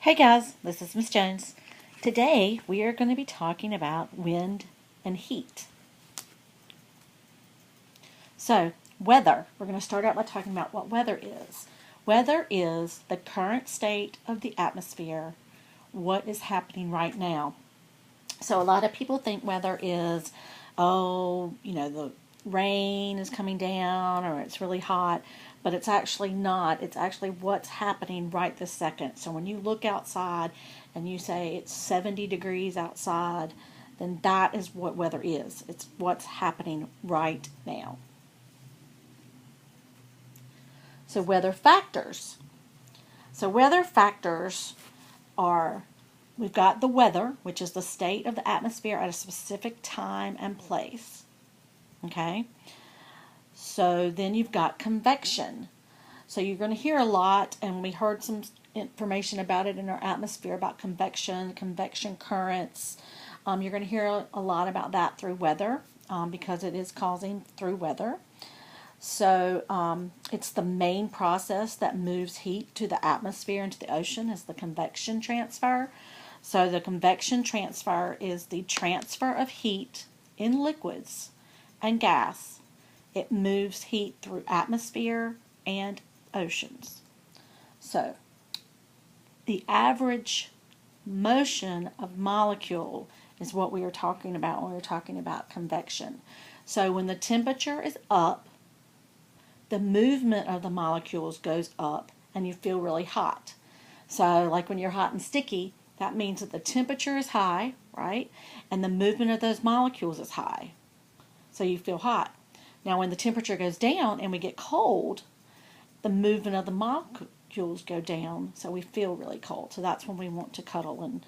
Hey guys, this is Miss Jones. Today we are going to be talking about wind and heat. So, weather. We're going to start out by talking about what weather is. Weather is the current state of the atmosphere, what is happening right now. So, a lot of people think weather is, the rain is coming down or it's really hot, but it's actually not. It's actually what's happening right this second. So when you look outside and you say it's 70 degrees outside, then that is what weather is. It's what's happening right now. So weather factors. So weather factors are, we've got the weather, which is the state of the atmosphere at a specific time and place. Okay? So then you've got convection. So you're going to hear a lot, and we heard some information about it in our atmosphere about convection, convection currents. You're going to hear a lot about that through weather because it is causing through weather. So it's the main process that moves heat to the atmosphere and to the ocean is the convection transfer. So the convection transfer is the transfer of heat in liquids and gas. It moves heat through atmosphere and oceans. So the average motion of molecule is what we were talking about when we were talking about convection. So when the temperature is up, the movement of the molecules goes up and you feel really hot. So like when you're hot and sticky, that means that the temperature is high, right? And the movement of those molecules is high. So you feel hot. Now when the temperature goes down and we get cold, the movement of the molecules go down, so we feel really cold. So that's when we want to cuddle and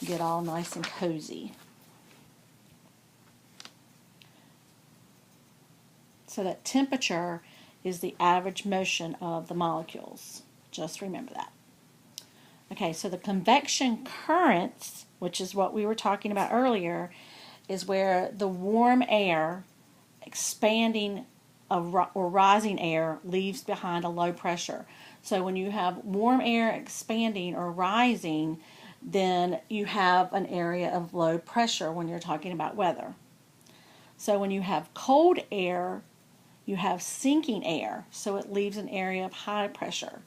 get all nice and cozy. So that temperature is the average motion of the molecules. Just remember that. Okay, so the convection currents, which is what we were talking about earlier, is where the warm air expanding or rising air leaves behind a low pressure. So when you have warm air expanding or rising, then you have an area of low pressure when you're talking about weather. So when you have cold air, you have sinking air, so it leaves an area of high pressure.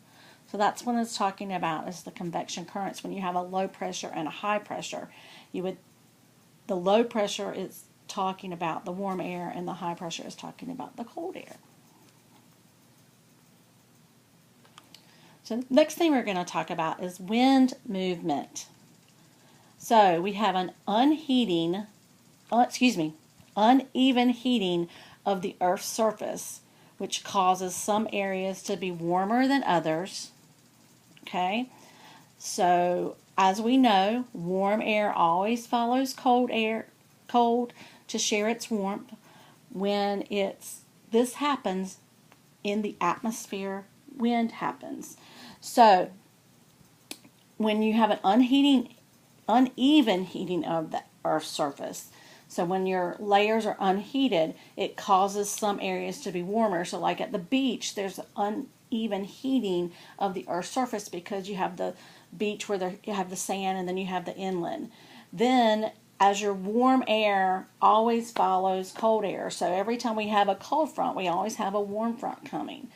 So that's what it's talking about is the convection currents. When you have a low pressure and a high pressure, the low pressure is talking about the warm air and the high pressure is talking about the cold air. So the next thing we're going to talk about is wind movement. So we have an uneven heating of the Earth's surface, which causes some areas to be warmer than others. Okay, so as we know, warm air always follows cold to share its warmth. When this happens in the atmosphere, wind happens. So when you have an uneven heating of the Earth's surface, so when your layers are unheated, it causes some areas to be warmer. So like at the beach, there's uneven heating of the Earth's surface because you have the beach where you have the sand and then you have the inland. Then as your warm air always follows cold air. So every time we have a cold front, we always have a warm front coming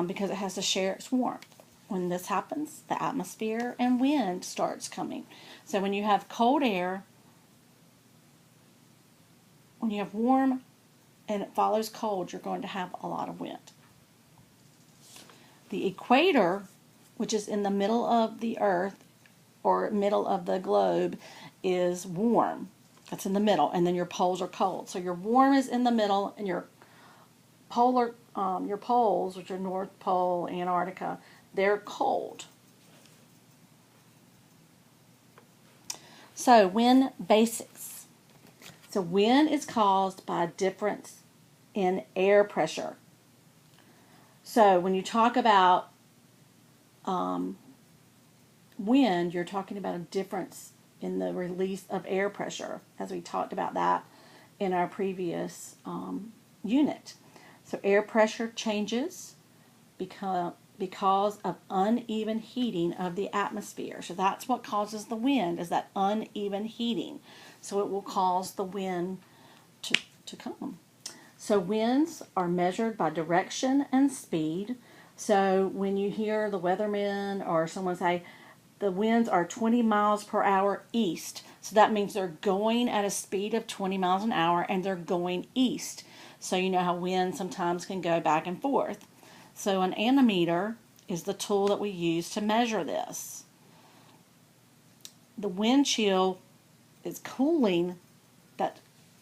because it has to share its warmth. When this happens, the atmosphere and wind starts coming. So when you have cold air, when you have warm and it follows cold, you're going to have a lot of wind. The equator, which is in the middle of the Earth or middle of the globe, is warm. That's in the middle, and then your poles are cold. So your warm is in the middle, and your poles, which are North Pole, Antarctica, they're cold. So wind basics. So wind is caused by a difference in air pressure. So when you talk about wind, you're talking about a difference in the release of air pressure, as we talked about that in our previous unit. So air pressure changes because because of uneven heating of the atmosphere. So that's what causes the wind, is that uneven heating. So it will cause the wind to come. So winds are measured by direction and speed. So when you hear the weatherman or someone say, the winds are 20 miles per hour east. So that means they're going at a speed of 20 miles an hour and they're going east. So you know how winds sometimes can go back and forth. So an anemometer is the tool that we use to measure this. The wind chill is cooling that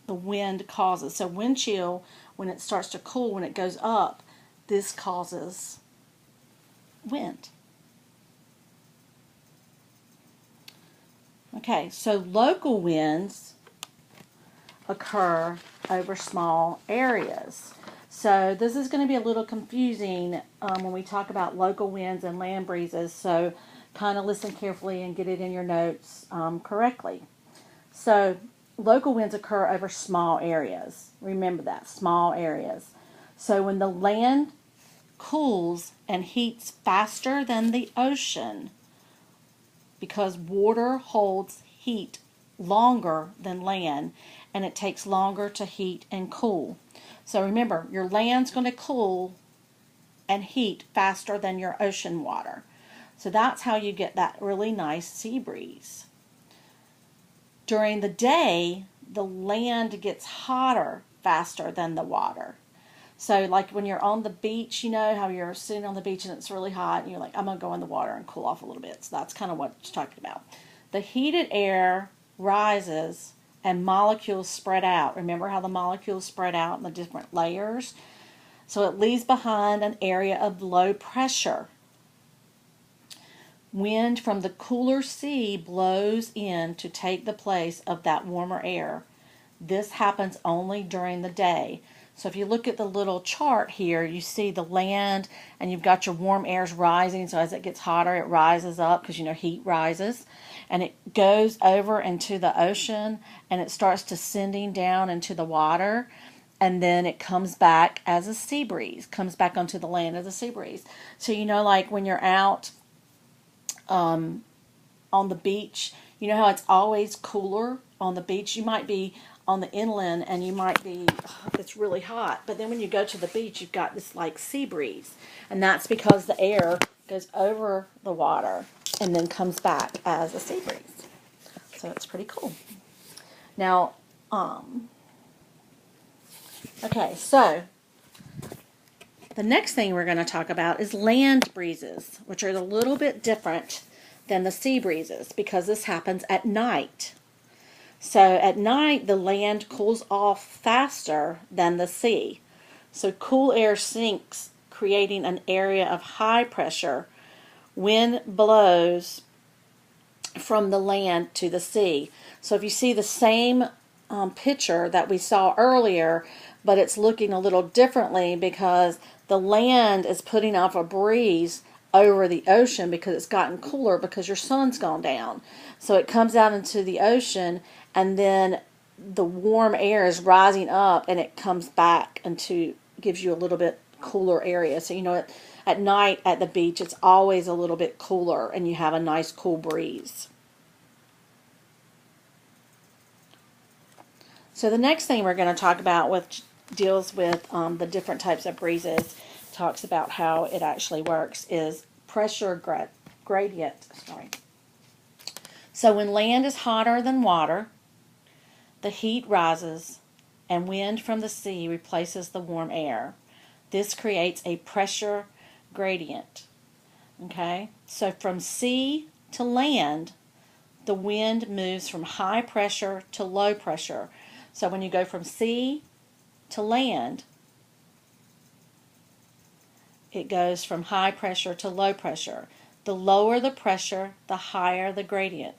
the wind causes. So wind chill, when it starts to cool, when it goes up, this causes wind. Okay, so local winds occur over small areas. So this is going to be a little confusing when we talk about local winds and land breezes, so kind of listen carefully and get it in your notes correctly. So local winds occur over small areas. Remember that, small areas. So when the land cools and heats faster than the ocean, because water holds heat longer than land, and it takes longer to heat and cool. So remember, your land's going to cool and heat faster than your ocean water. So that's how you get that really nice sea breeze. During the day, the land gets hotter faster than the water. So like when you're on the beach, you know how you're sitting on the beach and it's really hot and you're like, I'm going to go in the water and cool off a little bit. So that's kind of what it's talking about. The heated air rises and molecules spread out. Remember how the molecules spread out in the different layers? So it leaves behind an area of low pressure. Wind from the cooler sea blows in to take the place of that warmer air. This happens only during the day. So if you look at the little chart here, you see the land and you've got your warm airs rising. So as it gets hotter, it rises up because, you know, heat rises. And it goes over into the ocean and it starts descending down into the water. And then it comes back as a sea breeze, comes back onto the land as a sea breeze. So, you know, like when you're out on the beach, you know how it's always cooler on the beach? You might be on the inland and you might be, it's really hot. But then when you go to the beach, you've got this like sea breeze. And that's because the air goes over the water and then comes back as a sea breeze. So it's pretty cool. Now, okay, so the next thing we're going to talk about is land breezes, which are a little bit different than the sea breezes because this happens at night. So at night, the land cools off faster than the sea. So cool air sinks, creating an area of high pressure. Wind blows from the land to the sea. So if you see the same picture that we saw earlier, but it's looking a little differently because the land is putting off a breeze over the ocean because it's gotten cooler because your sun's gone down. So it comes out into the ocean and then the warm air is rising up and it comes back into, gives you a little bit cooler area. So, you know, at night at the beach, it's always a little bit cooler and you have a nice cool breeze. So the next thing we're going to talk about, which deals with the different types of breezes, talks about how it actually works, is pressure gradient. So when land is hotter than water, the heat rises and wind from the sea replaces the warm air. This creates a pressure gradient. Okay, so from sea to land, the wind moves from high pressure to low pressure. So when you go from sea to land, it goes from high pressure to low pressure. The lower the pressure, the higher the gradient.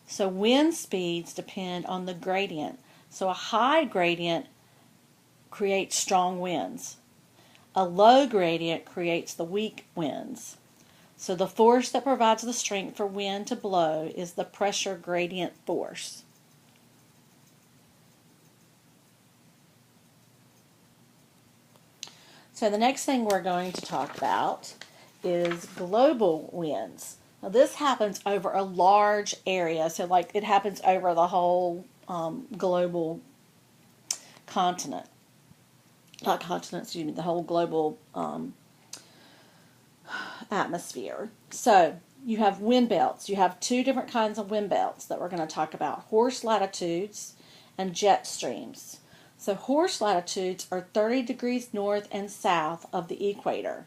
So wind speeds depend on the gradient. So a high gradient creates strong winds. A low gradient creates the weak winds. So the force that provides the strength for wind to blow is the pressure gradient force. So So the next thing we're going to talk about is global winds. Now this happens over a large area, so like it happens over the whole global continent. Not continent, excuse me, the whole global atmosphere. So you have wind belts. You have two different kinds of wind belts that we're going to talk about: horse latitudes and jet streams. So horse latitudes are 30 degrees north and south of the equator.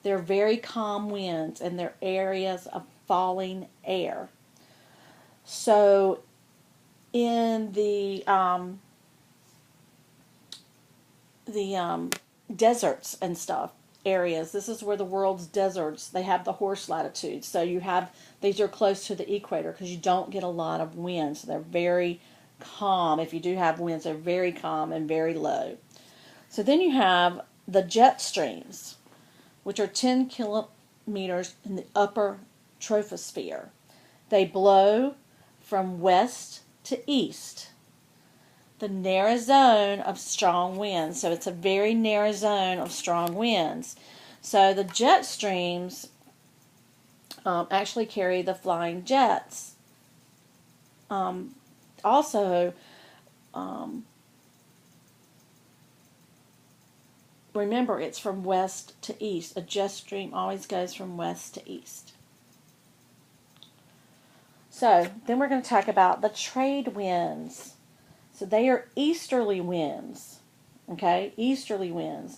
They're very calm winds and they're areas of falling air. So in the deserts and stuff areas, this is where the world's deserts, they have the horse latitudes. So you have, these are close to the equator because you don't get a lot of wind. So they're very calm. If you do have winds, they're very calm and very low. So then you have the jet streams, which are 10 kilometers in the upper troposphere. They blow from west to east. The narrow zone of strong winds. So it's a very narrow zone of strong winds. So the jet streams actually carry the flying jets. Also, remember, it's from west to east. A jet stream always goes from west to east. So then we're going to talk about the trade winds. So they are easterly winds, okay? Easterly winds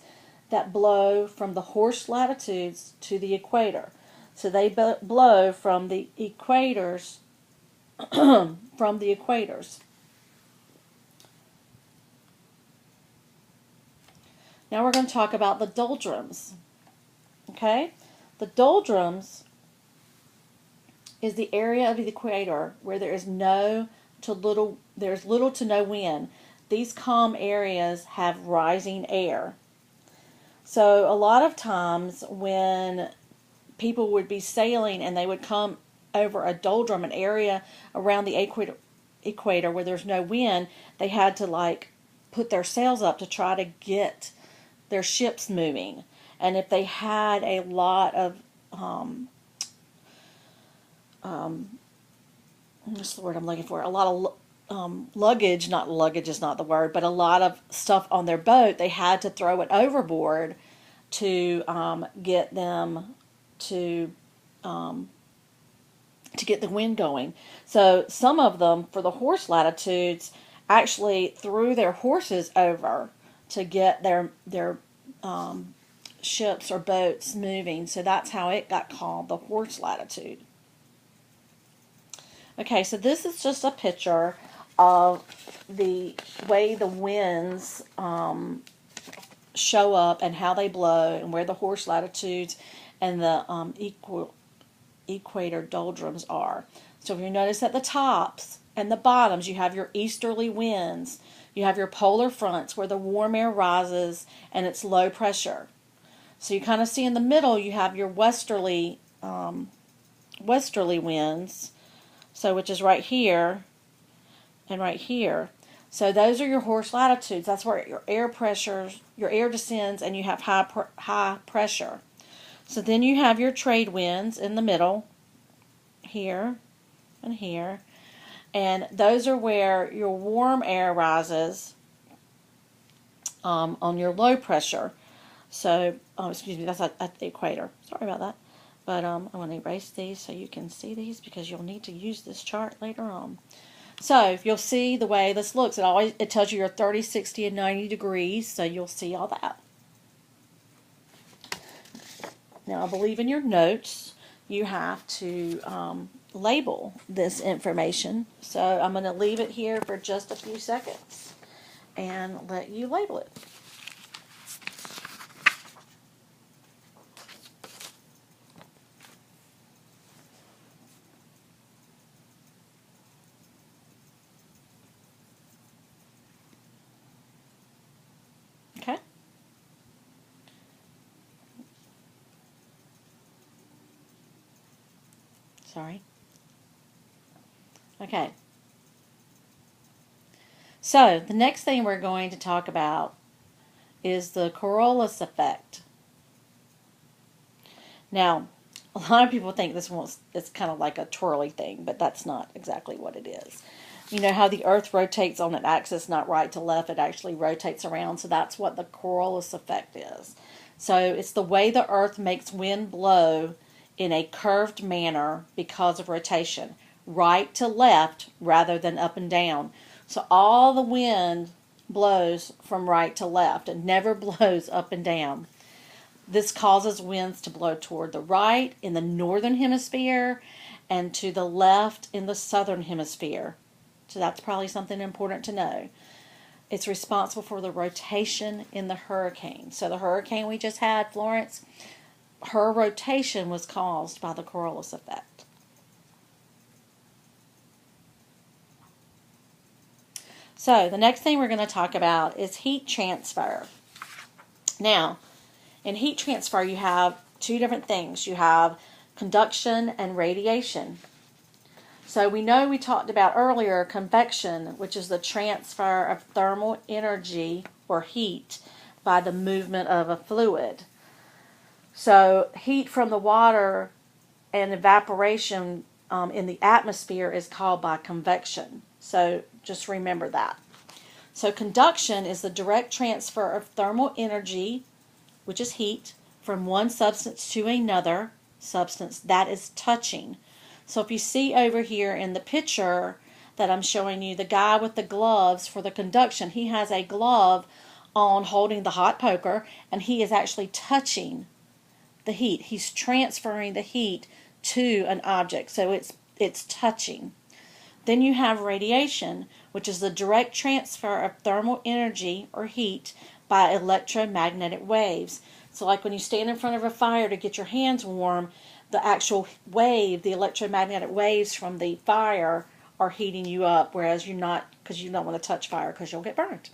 that blow from the horse latitudes to the equator. So they blow from the equators, from the equators. Now we're going to talk about the doldrums, okay? The doldrums is the area of the equator where there's little to no wind. These calm areas have rising air. So a lot of times when people would be sailing and they would come over a doldrum, an area around the equator where there's no wind, they had to like put their sails up to try to get their ships moving. And if they had a lot of what's the word I'm looking for? A lot of luggage, not luggage is not the word, but a lot of stuff on their boat, they had to throw it overboard to get them to get the wind going. So some of them, for the horse latitudes, actually threw their horses over to get their ships or boats moving. So that's how it got called the horse latitude. Okay, so this is just a picture of the way the winds show up and how they blow and where the horse latitudes and the equator doldrums are. So if you notice at the tops and the bottoms, you have your easterly winds. You have your polar fronts where the warm air rises and it's low pressure. So you kind of see in the middle you have your westerly winds. So which is right here and right here. So those are your horse latitudes. That's where your air descends and you have high pressure. So then you have your trade winds in the middle, here and here. And those are where your warm air rises on your low pressure. So, excuse me, that's at the equator. Sorry about that. But I'm going to erase these so you can see these because you'll need to use this chart later on. So if you'll see the way this looks, it tells you your 30, 60, and 90 degrees, so you'll see all that. Now I believe in your notes you have to label this information. So I'm going to leave it here for just a few seconds and let you label it. Okay. Sorry. Okay. So the next thing we're going to talk about is the Coriolis effect. Now, a lot of people think this one's it's kind of like a twirly thing, but that's not exactly what it is. You know how the Earth rotates on an axis, not right to left, it actually rotates around, so that's what the Coriolis effect is. So it's the way the Earth makes wind blow in a curved manner because of rotation, right to left rather than up and down. So all the wind blows from right to left. It never blows up and down. This causes winds to blow toward the right in the northern hemisphere and to the left in the southern hemisphere. So that's probably something important to know. It's responsible for the rotation in the hurricane. So the hurricane we just had, Florence, her rotation was caused by the Coriolis effect. So the next thing we're going to talk about is heat transfer. Now, in heat transfer, you have two different things. You have conduction and radiation. So we know we talked about earlier convection, which is the transfer of thermal energy or heat by the movement of a fluid. So heat from the water and evaporation in the atmosphere is called by convection. So just remember that. So conduction is the direct transfer of thermal energy, which is heat, from one substance to another substance that is touching. So if you see over here in the picture that I'm showing you, the guy with the gloves for the conduction, he has a glove on holding the hot poker, and he is actually touching the heat. He's transferring the heat to an object, so it's touching. Then you have radiation, which is the direct transfer of thermal energy or heat by electromagnetic waves. So like when you stand in front of a fire to get your hands warm, the actual wave, the electromagnetic waves from the fire are heating you up, whereas you're not, because you don't want to touch fire because you'll get burned.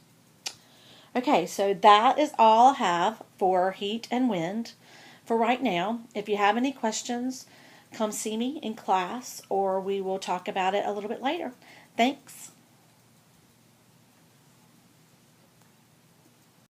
Okay, so that is all I have for heat and wind for right now. If you have any questions, come see me in class, or we will talk about it a little bit later. Thanks.